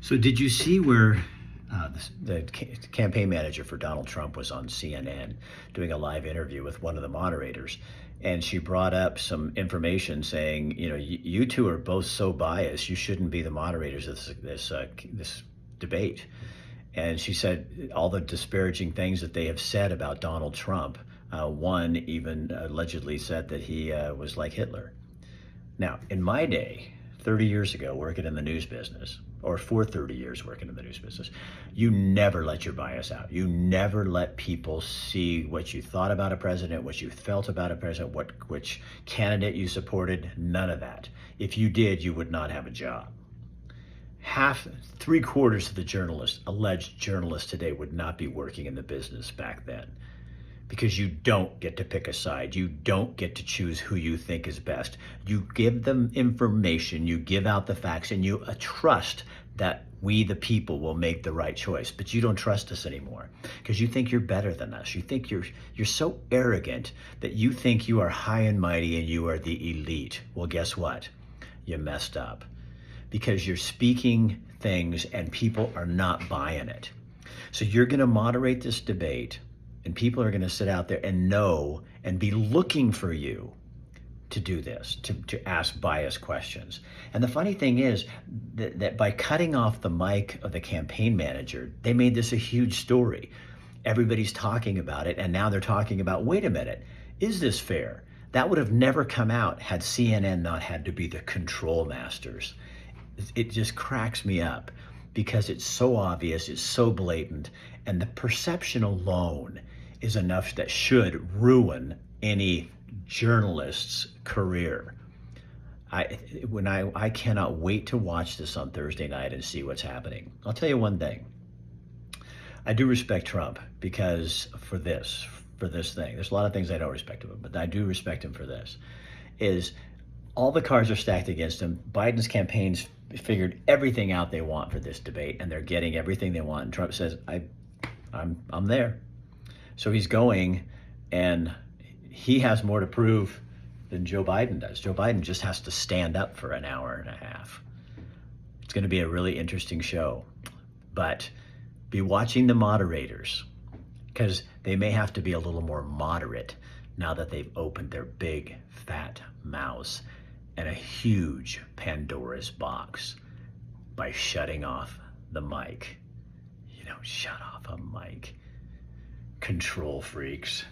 So did you see where the campaign manager for Donald Trump was on CNN doing a live interview with one of the moderators, and she brought up some information saying, you know, you two are both so biased, you shouldn't be the moderators of this debate. And she said all the disparaging things that they have said about Donald Trump. One even allegedly said that he was like Hitler. Now, in my day, 30 years ago, working in the news business, or for 30 years working in the news business, you never let your bias out. You never let people see what you thought about a president, what you felt about a president, which candidate you supported, none of that. If you did, you would not have a job. Three-quarters of the alleged journalists today would not be working in the business back then, because you don't get to pick a side. You don't get to choose who you think is best. You give them information, you give out the facts, and you trust that we, the people, will make the right choice. But you don't trust us anymore because you think you're better than us. You think you're so arrogant that you think you are high and mighty and you are the elite. Well, guess what? You messed up, because you're speaking things and people are not buying it. So you're going to moderate this debate, and people are going to sit out there and know and be looking for you to do this, to ask biased questions. And the funny thing is that by cutting off the mic of the campaign manager, they made this a huge story. Everybody's talking about it, and now they're talking about, wait a minute, is this fair? That would have never come out had CNN not had to be the control masters. It just cracks me up because it's so obvious, it's so blatant, and the perception alone is enough that should ruin any journalist's career. I cannot wait to watch this on Thursday night and see what's happening. I'll tell you one thing. I do respect Trump because for this thing, there's a lot of things I don't respect of him, but I do respect him for this, is all the cards are stacked against him. Biden's campaign's figured everything out they want for this debate, and they're getting everything they want. And Trump says, I'm there. So he's going, and he has more to prove than Joe Biden does. Joe Biden just has to stand up for an hour and a half. It's going to be a really interesting show, but be watching the moderators, because they may have to be a little more moderate now that they've opened their big fat mouths and a huge Pandora's box by shutting off the mic. You know, shut off a mic. Control freaks.